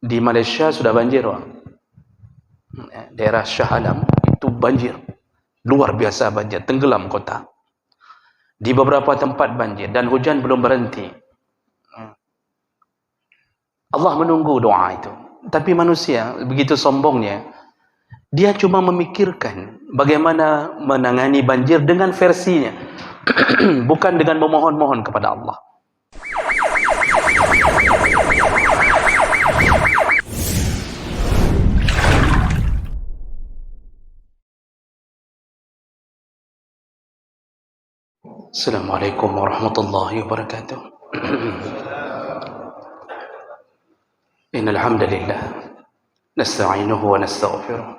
Di Malaysia sudah banjir, Pak. Daerah Shah Alam itu banjir. Luar biasa banjir, tenggelam kota. Di beberapa tempat banjir dan hujan belum berhenti. Allah menunggu doa itu. Tapi manusia begitu sombongnya, dia cuma memikirkan bagaimana menangani banjir dengan versinya, bukan dengan memohon-mohon kepada Allah. Assalamualaikum warahmatullahi wabarakatuh. Innal hamdalillah nasta'inuhu wa nastaghfiruh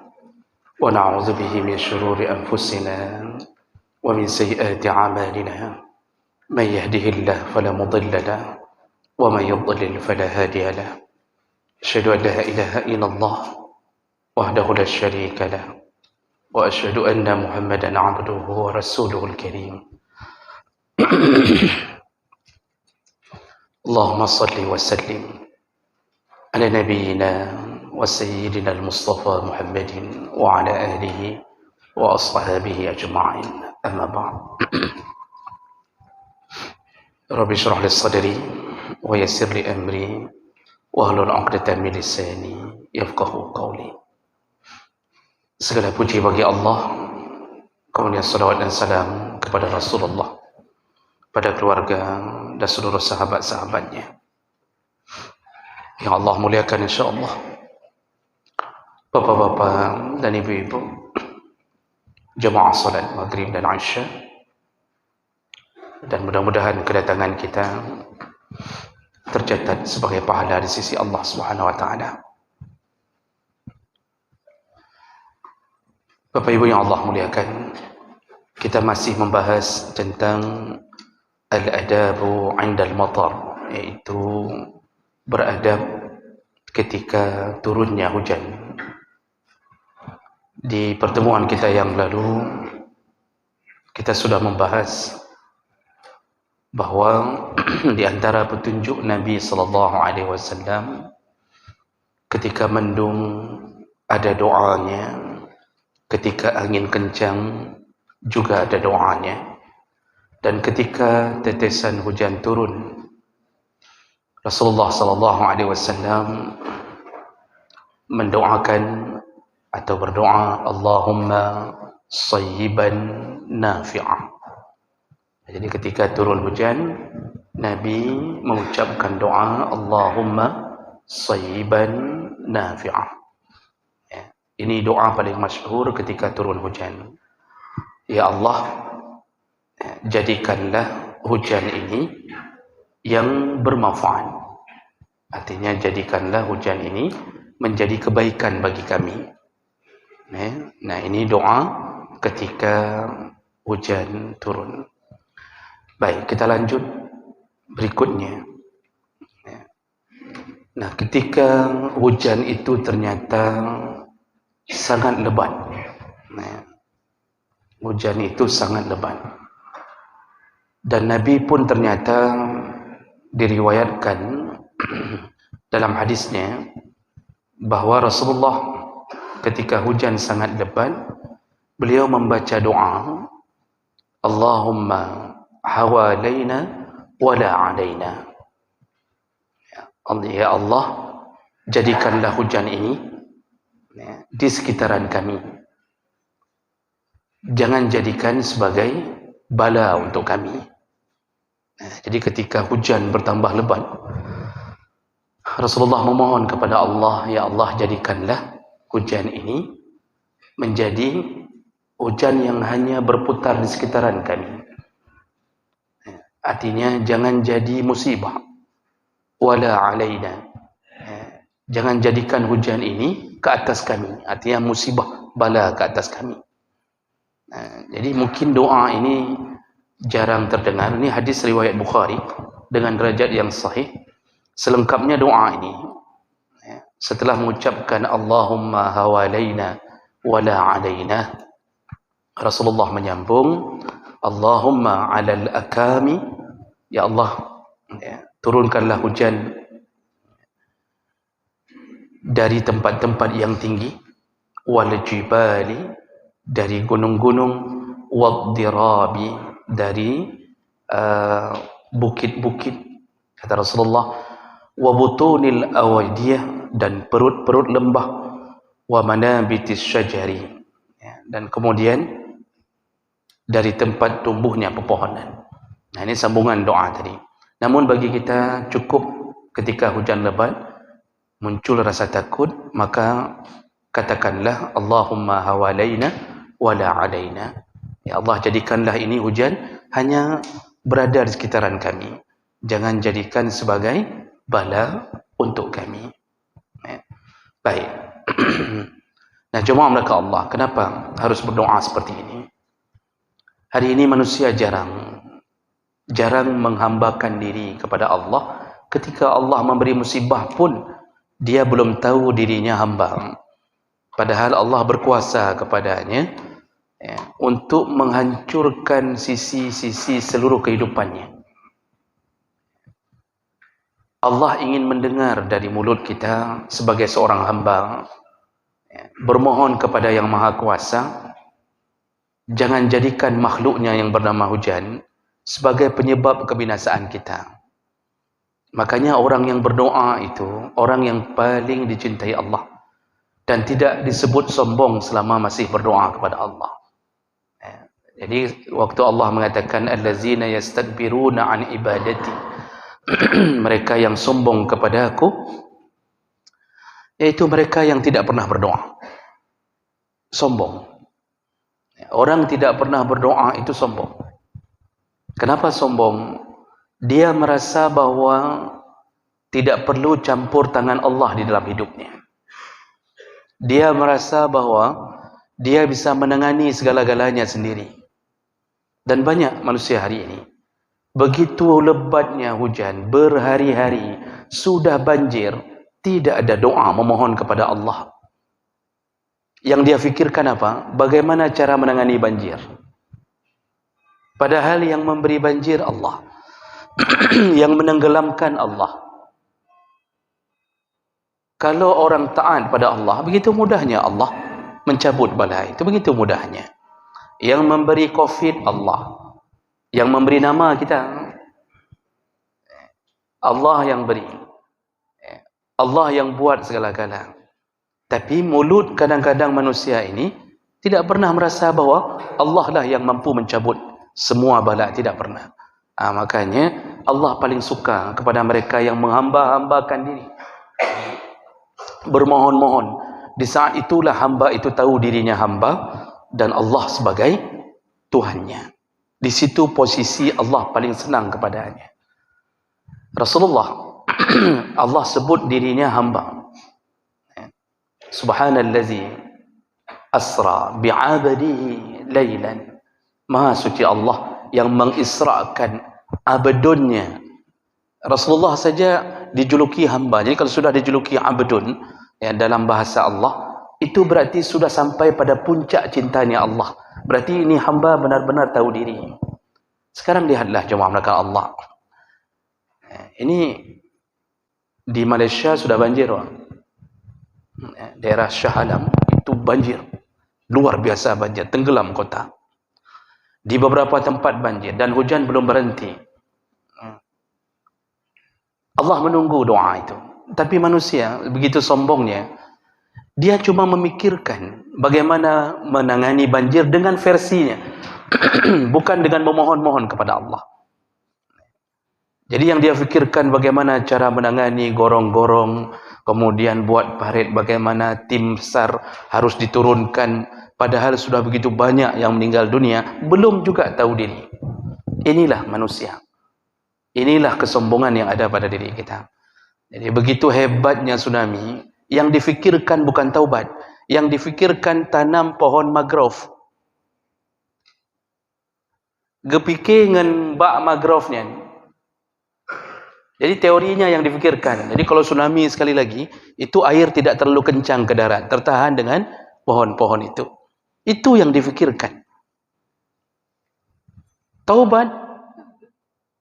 wa na'udzu bihi min shururi anfusina wa min sayyiati a'malina. Man yahdihillahu fala mudilla lahu wa man yudlil fala hadiya lahu. Asyhadu an la ilaha illallah wahdahu la syarika lahu wa asyhadu anna Muhammadan 'abduhu wa rasuluhul karim. Allahumma salli wa sallim ala nabiyyina wa sayyidina al-Mustafa Muhammadin wa ala alihi wa ashabihi ajma'in. Amma ba'd. Rabbi shrah li sadri wa yassir li amri wa hlul 'uqdatam min lisani yafqahu qawli. Segala puji bagi Allah, kemudian salawat dan salam kepada Rasulullah, pada keluarga dan seluruh sahabat-sahabatnya yang Allah muliakan insyaAllah. Bapak-bapak dan ibu-ibu, jemaah salat maghrib dan isya, dan mudah-mudahan kedatangan kita tercatat sebagai pahala di sisi Allah Subhanahu wa taala. Bapak ibu yang Allah muliakan, kita masih membahas tentang al-adabu 'indal matar, yaitu beradab ketika turunnya hujan. Di pertemuan kita yang lalu kita sudah membahas bahwa di antara petunjuk Nabi sallallahu alaihi wasallam ketika mendung ada doanya, ketika angin kencang juga ada doanya, dan ketika tetesan hujan turun, Rasulullah sallallahu alaihi wasallam mendoakan atau berdoa, Allahumma sayyiban nafi'ah. Jadi ketika turun hujan, Nabi mengucapkan doa, Allahumma sayyiban nafi'ah. Ini doa paling masyhur ketika turun hujan. Ya Allah, jadikanlah hujan ini yang bermanfaat. Artinya jadikanlah hujan ini menjadi kebaikan bagi kami. Nah, ini doa ketika hujan turun. Baik, kita lanjut berikutnya. Nah, ketika hujan itu ternyata sangat lebat. Hujan itu sangat lebat. Dan Nabi pun ternyata diriwayatkan dalam hadisnya bahwa Rasulullah ketika hujan sangat lebat, beliau membaca doa, Allahumma hawalaina wala alaina. Ya Allah, jadikanlah hujan ini di sekitaran kami. Jangan jadikan sebagai bala untuk kami. Jadi ketika hujan bertambah lebat, Rasulullah memohon kepada Allah, ya Allah, jadikanlah hujan ini menjadi hujan yang hanya berputar di sekitaran kami. Artinya jangan jadi musibah. Wala alaina. Jangan jadikan hujan ini ke atas kami. Artinya musibah, bala ke atas kami. Jadi mungkin doa ini jarang terdengar. Ini hadis riwayat Bukhari dengan derajat yang sahih. Selengkapnya doa ini, setelah mengucapkan Allahumma hawalaina wala alaina, Rasulullah menyambung, Allahumma alal akami, ya Allah, turunkanlah hujan dari tempat-tempat yang tinggi, wal jibali, dari gunung-gunung, wadirabi, dari bukit-bukit, kata Rasulullah, wa butunil awadiyah, dan perut-perut lembah, wa manabitis syajari, dan kemudian dari tempat tumbuhnya pepohonan. Nah, ini sambungan doa tadi. Namun bagi kita cukup ketika hujan lebat muncul rasa takut, maka katakanlah Allahumma hawalaina wala alaina. Ya Allah, jadikanlah ini hujan hanya berada di sekitaran kami. Jangan jadikan sebagai bala untuk kami. Baik. Nah, jemaah mereka Allah, kenapa harus berdoa seperti ini? Hari ini manusia jarang menghambakan diri kepada Allah. Ketika Allah memberi musibah pun dia belum tahu dirinya hamba, padahal Allah berkuasa kepadanya untuk menghancurkan sisi-sisi seluruh kehidupannya. Allah ingin mendengar dari mulut kita sebagai seorang hamba, bermohon kepada Yang Maha Kuasa. Jangan jadikan makhluknya yang bernama hujan sebagai penyebab kebinasaan kita. Makanya orang yang berdoa itu orang yang paling dicintai Allah, dan tidak disebut sombong selama masih berdoa kepada Allah. Jadi waktu Allah mengatakan allazina yastakbiruna an ibadati, mereka yang sombong kepada aku, yaitu mereka yang tidak pernah berdoa. Sombong. Orang tidak pernah berdoa itu sombong. Kenapa sombong? Dia merasa bahwa tidak perlu campur tangan Allah di dalam hidupnya. Dia merasa bahwa dia bisa menangani segala-galanya sendiri. Dan banyak manusia hari ini, begitu lebatnya hujan, berhari-hari, sudah banjir, tidak ada doa memohon kepada Allah. Yang dia fikirkan apa? Bagaimana cara menangani banjir? Padahal yang memberi banjir Allah, yang menenggelamkan Allah. Kalau orang taat pada Allah, begitu mudahnya Allah mencabut bala itu, begitu mudahnya. Yang memberi COVID Allah, yang memberi nama kita Allah, yang beri Allah, yang buat segala-gala. Tapi mulut kadang-kadang manusia ini tidak pernah merasa bahwa Allah lah yang mampu mencabut semua bala, tidak pernah. Makanya Allah paling suka kepada mereka yang menghamba-hambakan diri, bermohon-mohon. Di saat itulah hamba itu tahu dirinya hamba dan Allah sebagai Tuhannya. Di situ posisi Allah paling senang kepadanya. Rasulullah Allah sebut dirinya hamba. Subhanallazi asra bi'abadihi laylan. Maha suci Allah yang mengisrakan abdunnya. Rasulullah saja dijuluki hamba. Jadi kalau sudah dijuluki abdun, dalam bahasa Allah, itu berarti sudah sampai pada puncak cintanya Allah. Berarti ini hamba benar-benar tahu diri. Sekarang lihatlah jemaah mereka Allah. Ini di Malaysia sudah banjir, daerah Shah Alam itu banjir, luar biasa banjir, tenggelam kota. Di beberapa tempat banjir dan hujan belum berhenti. Allah menunggu doa itu. Tapi manusia begitu sombongnya, dia cuma memikirkan bagaimana menangani banjir dengan versinya, bukan dengan memohon-mohon kepada Allah. Jadi yang dia fikirkan bagaimana cara menangani gorong-gorong, kemudian buat parit, bagaimana tim SAR harus diturunkan, padahal sudah begitu banyak yang meninggal dunia, belum juga tahu diri. Inilah manusia. Inilah kesombongan yang ada pada diri kita. Jadi begitu hebatnya tsunami, yang difikirkan bukan taubat, yang difikirkan tanam pohon mangrove. Gepikir dengan bak mangrove-nya. Jadi teorinya yang difikirkan. Jadi kalau tsunami sekali lagi, itu air tidak terlalu kencang ke darat, tertahan dengan pohon-pohon itu. Itu yang difikirkan. Taubat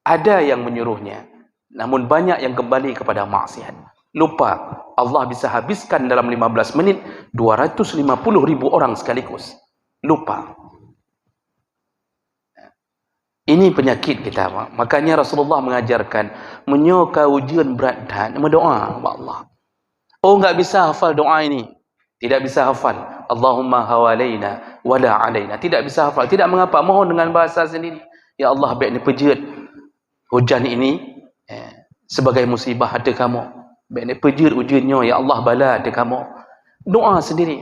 ada yang menyuruhnya, namun banyak yang kembali kepada maksiat. lupa. Allah bisa habiskan dalam 15 menit 250.000 orang sekaligus. Lupa. Ini penyakit kita. Makanya Rasulullah mengajarkan menyoka ujian berat dan berdoa kepada Allah. Oh, enggak bisa hafal doa ini. Tidak bisa hafal. Allahumma hawalaina wala alaina. Tidak bisa hafal. Tidak mengapa. Mohon dengan bahasa sendiri. Ya Allah, baik ni pejut hujan ini sebagai musibah ada kamu. Baik ni pejut ujiannya. Ya Allah, bala ada kamu. Doa sendiri.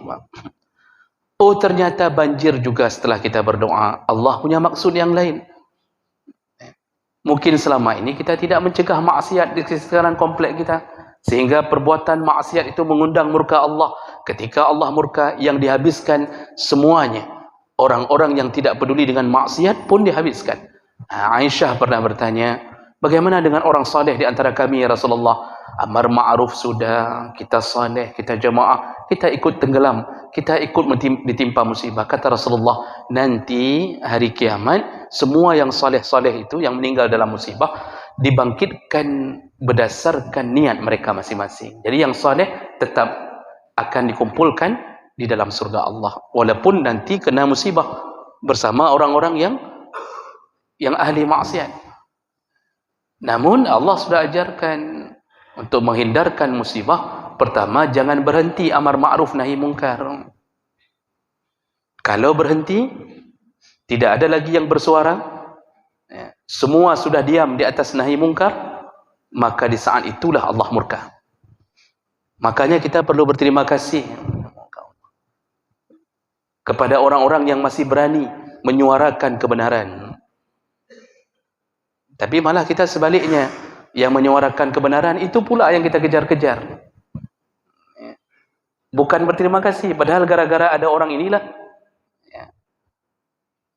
Oh, ternyata banjir juga setelah kita berdoa. Allah punya maksud yang lain. Mungkin selama ini kita tidak mencegah maksiat di sekitaran komplek kita, sehingga perbuatan maksiat itu mengundang murka Allah. Ketika Allah murka, yang dihabiskan semuanya. Orang-orang yang tidak peduli dengan maksiat pun dihabiskan. Aisyah pernah bertanya, bagaimana dengan orang saleh di antara kami ya Rasulullah? Amar ma'ruf sudah, kita saleh, kita jamaah, kita ikut tenggelam, kita ikut ditimpa musibah. Kata Rasulullah, nanti hari kiamat, semua yang saleh-saleh itu, yang meninggal dalam musibah, dibangkitkan berdasarkan niat mereka masing-masing. Jadi yang saleh tetap akan dikumpulkan di dalam surga Allah, walaupun nanti kena musibah bersama orang-orang yang ahli maksiat. Namun Allah sudah ajarkan untuk menghindarkan musibah. Pertama, jangan berhenti amar ma'ruf nahi mungkar. Kalau berhenti, tidak ada lagi yang bersuara, semua sudah diam di atas nahi mungkar, maka di saat itulah Allah murka. Makanya kita perlu berterima kasih kepada orang-orang yang masih berani menyuarakan kebenaran. Tapi malah kita sebaliknya, yang menyuarakan kebenaran itu pula yang kita kejar-kejar. Bukan berterima kasih, padahal gara-gara ada orang inilah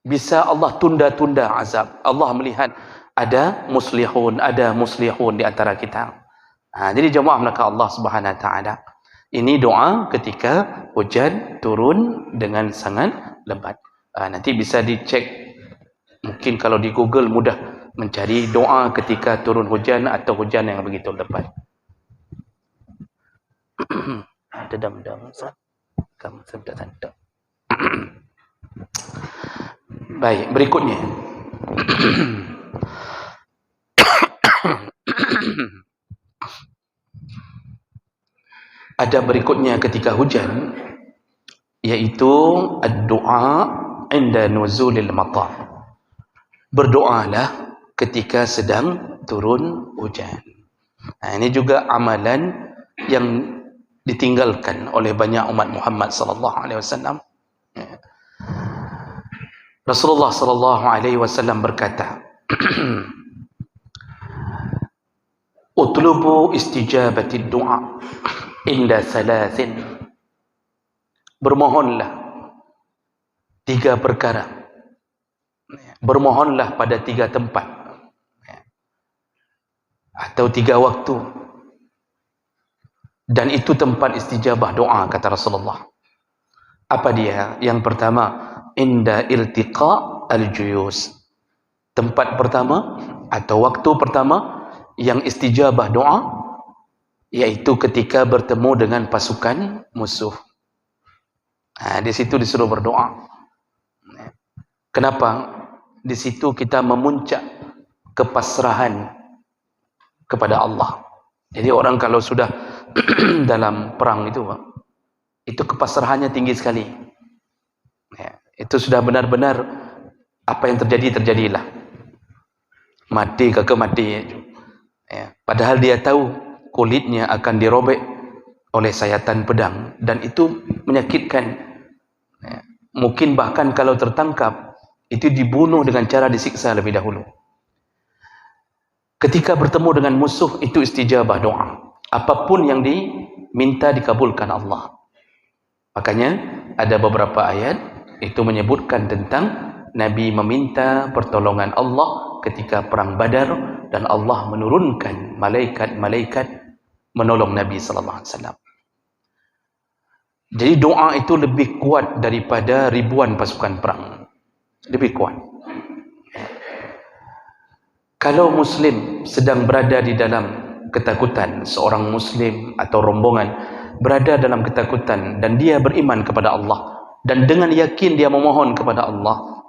bisa Allah tunda-tunda azab. Allah melihat ada muslihun di antara kita. Jadi jemaah maka Allah Subhanahu wa taala, ini doa ketika hujan turun dengan sangat lebat. Nanti bisa dicek, mungkin kalau di Google mudah mencari doa ketika turun hujan atau hujan yang begitu lebat. Dedam-dam kamu sudah tanda. Baik, berikutnya. Ada berikutnya ketika hujan, yaitu ad-du'a inda nuzulil matar. Berdoalah ketika sedang turun hujan. Ini juga amalan yang ditinggalkan oleh banyak umat Muhammad sallallahu alaihi wasallam. Rasulullah sallallahu alaihi wasallam berkata, "Utlubu istijabati du'a inda thalathin." Bermohonlah 3 perkara. Bermohonlah pada 3 tempat atau 3 waktu, dan itu tempat istijabah doa, kata Rasulullah. Apa dia? Yang pertama, inda iltiqa al-juyus. Tempat pertama atau waktu pertama yang istijabah doa, yaitu ketika bertemu dengan pasukan musuh. Di situ disuruh berdoa. Kenapa? Di situ kita memuncak kepasrahan kepada Allah. Jadi orang kalau sudah dalam perang itu kepasrahannya tinggi sekali. Itu sudah benar-benar apa yang terjadi, terjadilah. Mati ke mati. Padahal dia tahu kulitnya akan dirobek oleh sayatan pedang, dan itu menyakitkan. Mungkin bahkan kalau tertangkap, itu dibunuh dengan cara disiksa lebih dahulu. Ketika bertemu dengan musuh, itu istijabah doa. Apapun yang diminta dikabulkan Allah. Makanya ada beberapa ayat itu menyebutkan tentang Nabi meminta pertolongan Allah ketika perang Badar, dan Allah menurunkan malaikat-malaikat menolong Nabi sallallahu alaihi wasallam. Jadi doa itu lebih kuat daripada ribuan pasukan perang. Lebih kuat. Kalau Muslim sedang berada di dalam ketakutan seorang muslim atau rombongan berada dalam ketakutan dan dia beriman kepada Allah dan dengan yakin dia memohon kepada Allah,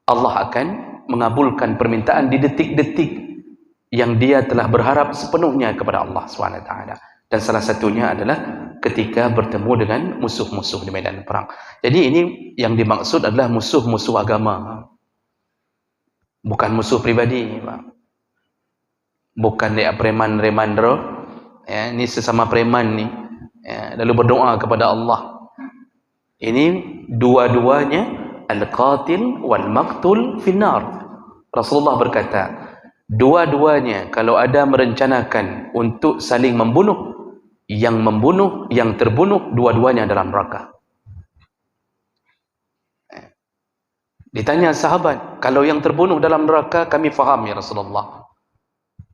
Allah akan mengabulkan permintaan di detik-detik yang dia telah berharap sepenuhnya kepada Allah SWT. Dan salah satunya adalah ketika bertemu dengan musuh-musuh di medan perang. Jadi ini yang dimaksud adalah musuh-musuh agama, bukan musuh pribadi, bukan dia preman-reman ya, ini sesama preman ni ya, lalu berdoa kepada Allah. Ini dua-duanya al-qatil wal maqtul finnar. Rasulullah berkata, dua-duanya kalau ada merencanakan untuk saling membunuh, yang terbunuh dua-duanya dalam neraka. Ditanya sahabat, kalau yang terbunuh dalam neraka kami faham ya Rasulullah,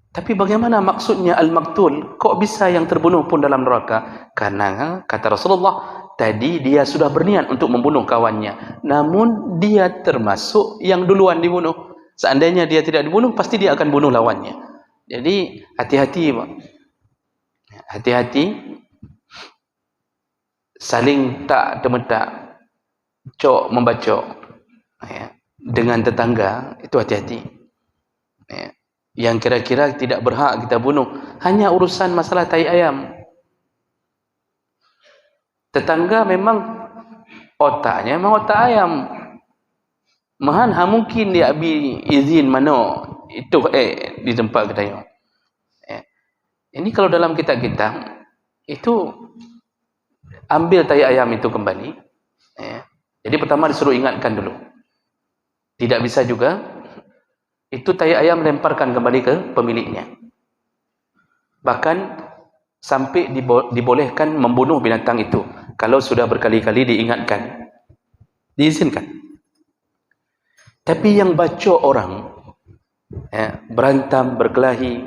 tapi bagaimana maksudnya al-maqtul? Kok bisa yang terbunuh pun dalam neraka? Karena kata Rasulullah, tadi dia sudah berniat untuk membunuh kawannya, namun dia termasuk yang duluan dibunuh. Seandainya dia tidak dibunuh, pasti dia akan bunuh lawannya. Jadi hati-hati, hati-hati, saling tak temetak, cok membacok ya, dengan tetangga, itu hati-hati ya. Yang kira-kira tidak berhak kita bunuh, hanya urusan masalah tai ayam. Tetangga memang otaknya memang otak ayam. Mahan mungkin dia ambil izin mana itu di tempat kita ya. Ini kalau dalam kitab-kitab itu ambil tai ayam itu kembali. Jadi pertama disuruh ingatkan dulu. Tidak bisa juga itu tai ayam lemparkan kembali ke pemiliknya. Bahkan sampai dibolehkan membunuh binatang itu kalau sudah berkali-kali diingatkan, diizinkan. Tapi yang bacok orang berantam, berkelahi,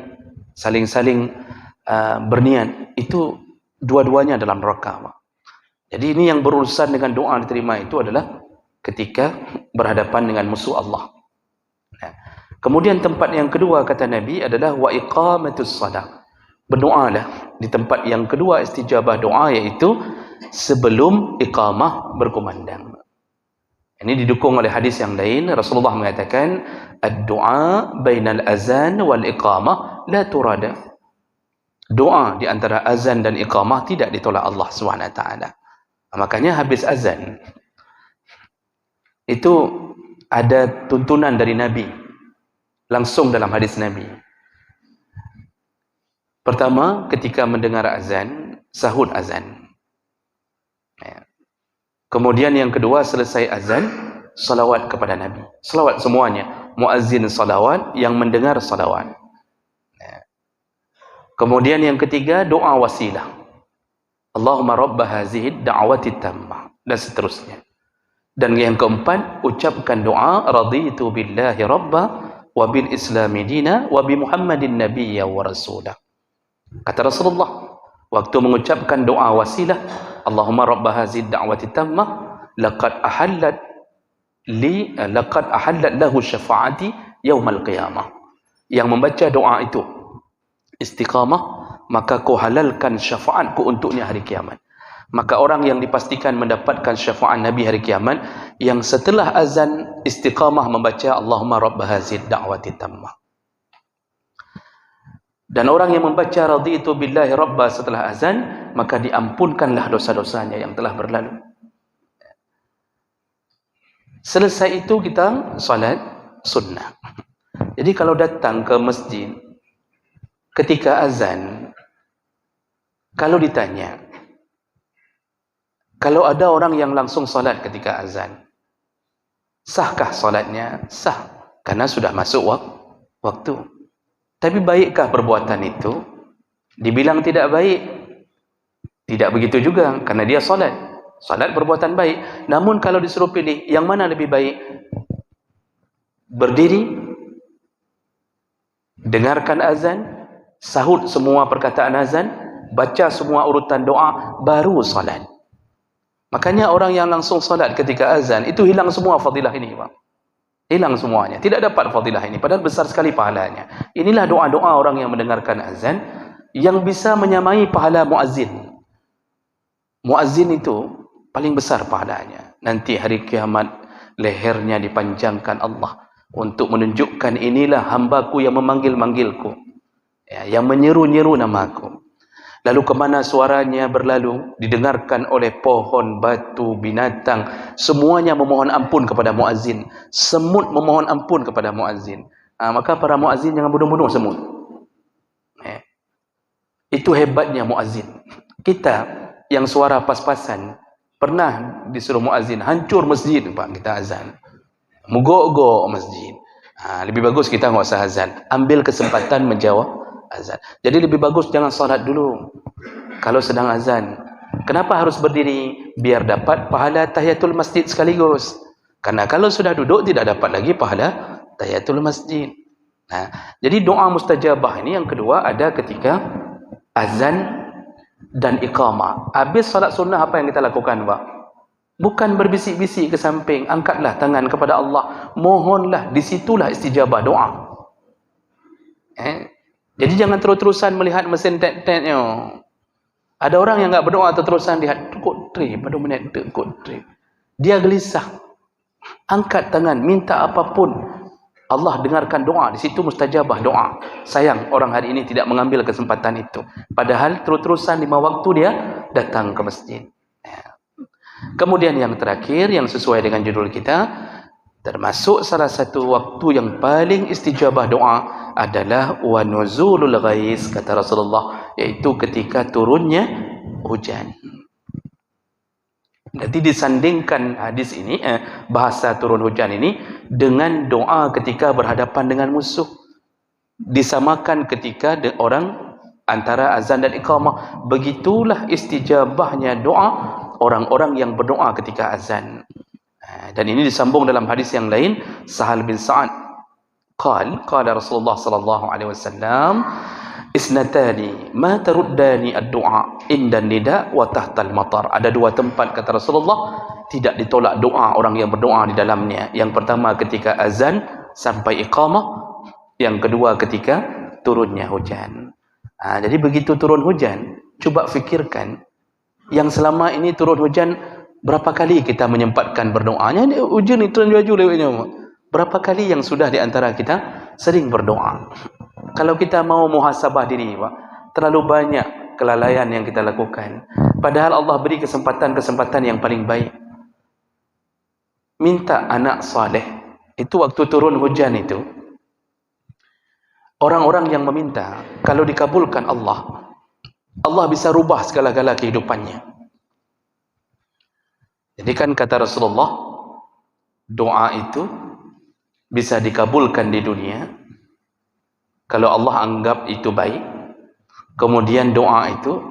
saling-saling berniat, itu dua-duanya dalam neraka. Jadi ini yang berurusan dengan doa diterima itu adalah ketika berhadapan dengan musuh Allah. Kemudian tempat yang kedua kata Nabi adalah wa iqamatus shalah. Berdoalah di tempat yang kedua istijabah doa, iaitu sebelum iqamah berkumandang. Ini didukung oleh hadis yang lain. Rasulullah mengatakan ad-du'a bainal azan wal iqamah la turada. Doa di antara azan dan iqamah tidak ditolak Allah SWT. Makanya habis azan itu ada tuntunan dari Nabi langsung dalam hadis Nabi. Pertama, ketika mendengar azan, sahut azan. Kemudian yang kedua, selesai azan, salawat kepada Nabi. Salawat semuanya. Muazzin salawat, yang mendengar salawat. Kemudian yang ketiga, doa wasilah. Allahumma rabba hazihi da'wati tammah. Dan seterusnya. Dan yang keempat, ucapkan doa raditu billahi rabba wa bil islami dina wa bi muhammadin nabiyya wa rasulah. Kata Rasulullah waktu mengucapkan doa wasilah, Allahumma rabba hazihi da'wati tammah laqad ahallat lahu syafa'ati yaumal qiyamah. Yang membaca doa itu istiqamah, maka kau halalkan syafaatku untuknya hari kiamat. Maka orang yang dipastikan mendapatkan syafaat Nabi hari kiamat, yang setelah azan istiqamah membaca Allahumma rabb hazid da'wati tammah. Dan orang yang membaca raditu billahi rabba setelah azan, maka diampunkanlah dosa-dosanya yang telah berlalu. Selesai itu kita salat sunnah. Jadi kalau datang ke masjid ketika azan, kalau ditanya, kalau ada orang yang langsung salat ketika azan, sahkah salatnya? Sah, karena sudah masuk waktu. Tapi baikkah perbuatan itu? Dibilang tidak baik? Tidak begitu juga, karena dia salat. Salat perbuatan baik. Namun kalau disuruh pilih, yang mana lebih baik? Berdiri, dengarkan azan, sahut semua perkataan azan, baca semua urutan doa, baru salat. Makanya orang yang langsung salat ketika azan, itu hilang semua fadilah ini, Pak. Hilang semuanya. Tidak dapat fadilah ini. Padahal besar sekali pahalanya. Inilah doa-doa orang yang mendengarkan azan. yang bisa menyamai pahala muazzin. Muazzin itu paling besar pahalanya. Nanti hari kiamat lehernya dipanjangkan Allah untuk menunjukkan inilah hambaku yang memanggil-manggilku, ya, yang menyeru-nyeru namaku. Lalu kemana suaranya berlalu, didengarkan oleh pohon, batu, binatang, semuanya memohon ampun kepada muazzin. Semut memohon ampun kepada muazzin. Maka para muazzin jangan bunuh-bunuh semut. Itu hebatnya muazzin. Kita yang suara pas-pasan, pernah disuruh muazzin hancur masjid, Pak, kita azan. Mogok-gok masjid. Lebih bagus kita nggak usah azan. Ambil kesempatan menjawab azan. Jadi lebih bagus jangan salat dulu kalau sedang azan. Kenapa harus berdiri? Biar dapat pahala tahiyatul masjid sekaligus. Karena kalau sudah duduk tidak dapat lagi pahala tahiyatul masjid. Jadi doa mustajabah ini yang kedua ada ketika azan dan iqamah. Habis salat sunnah apa yang kita lakukan, Pak? Bukan berbisik-bisik ke samping, angkatlah tangan kepada Allah, mohonlah, disitulah istijabah doa. Jadi jangan terus-terusan melihat mesin tet-tetnya. Ada orang yang enggak berdoa terus-terusan lihat kod trip pada minit kod trip. Dia gelisah. Angkat tangan, minta apapun. Allah dengarkan doa, di situ mustajabah doa. Sayang orang hari ini tidak mengambil kesempatan itu. Padahal terus-terusan 5 waktu dia datang ke masjid. Kemudian yang terakhir yang sesuai dengan judul kita, termasuk salah satu waktu yang paling istijabah doa adalah wa nuzulul ghais, kata Rasulullah, yaitu ketika turunnya hujan. Nanti disandingkan hadis ini, bahasa turun hujan ini dengan doa ketika berhadapan dengan musuh. Disamakan ketika orang antara azan dan iqamah. Begitulah istijabahnya doa orang-orang yang berdoa ketika azan. Dan ini disambung dalam hadis yang lain, Sahal bin Sa'ad qala Rasulullah sallallahu alaihi wasallam, isnatani ma taruddani ad-du'a inda nida wa tahta al-matar. Ada 2 tempat, kata Rasulullah, tidak ditolak doa orang yang berdoa di dalamnya. Yang pertama ketika azan sampai iqamah, yang kedua ketika turunnya hujan. Jadi begitu turun hujan, coba fikirkan, yang selama ini turun hujan berapa kali kita menyempatkan berdoanya? Hujan itu turun lewatnya. Berapa kali yang sudah di antara kita sering berdoa? Kalau kita mau muhasabah diri, Pak, terlalu banyak kelalaian yang kita lakukan. Padahal Allah beri kesempatan-kesempatan yang paling baik. Minta anak saleh. Itu waktu turun hujan itu. Orang-orang yang meminta, kalau dikabulkan Allah, Allah bisa rubah segala-gala kehidupannya. Jadi kan kata Rasulullah, doa itu bisa dikabulkan di dunia kalau Allah anggap itu baik. Kemudian doa itu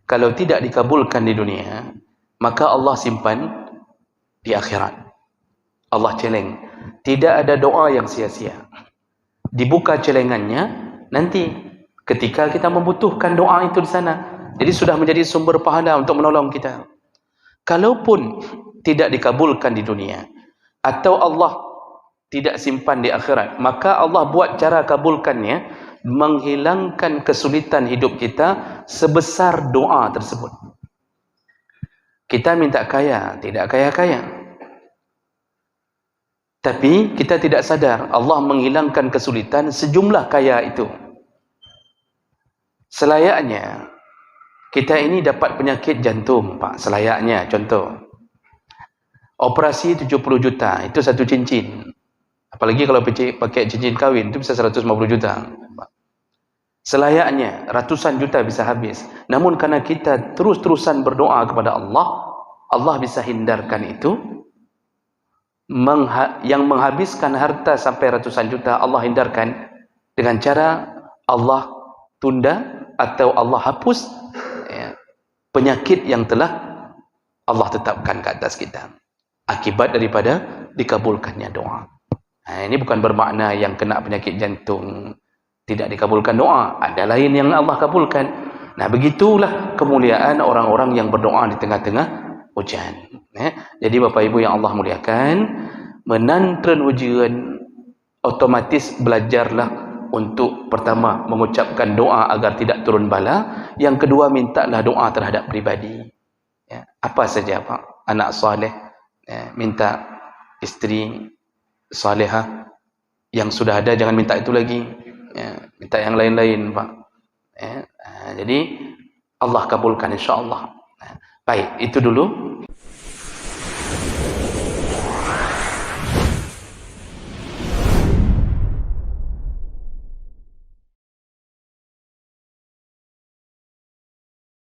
kalau tidak dikabulkan di dunia, maka Allah simpan di akhirat. Allah celeng. Tidak ada doa yang sia-sia. Dibuka celengannya nanti ketika kita membutuhkan doa itu di sana. Jadi sudah menjadi sumber pahala untuk menolong kita. Kalaupun tidak dikabulkan di dunia, atau Allah tidak simpan di akhirat, maka Allah buat cara kabulkannya, menghilangkan kesulitan hidup kita sebesar doa tersebut. Kita minta kaya, tidak kaya-kaya. Tapi kita tidak sadar Allah menghilangkan kesulitan sejumlah kaya itu. Selayaknya kita ini dapat penyakit jantung, Pak. Selayaknya, contoh, operasi 70 juta, itu 1 cincin. Apalagi kalau pakai cincin kawin, itu bisa 150 juta. Selayaknya ratusan juta bisa habis. Namun karena kita terus-terusan berdoa kepada Allah, Allah bisa hindarkan itu. Yang menghabiskan harta sampai ratusan juta, Allah hindarkan dengan cara Allah tunda atau Allah hapus penyakit yang telah Allah tetapkan ke atas kita akibat daripada dikabulkannya doa. Ini bukan bermakna yang kena penyakit jantung tidak dikabulkan doa, ada lain yang Allah kabulkan. Begitulah kemuliaan orang-orang yang berdoa di tengah-tengah hujan. Jadi Bapak Ibu yang Allah muliakan, menantren hujan, otomatis belajarlah untuk pertama mengucapkan doa agar tidak turun bala, yang kedua mintalah doa terhadap pribadi. Ya, apa saja Pak? Anak soleh, ya, minta isteri salihah, yang sudah ada jangan minta itu lagi, ya, minta yang lain-lain Pak. Ya, jadi Allah kabulkan insyaAllah. Baik, itu dulu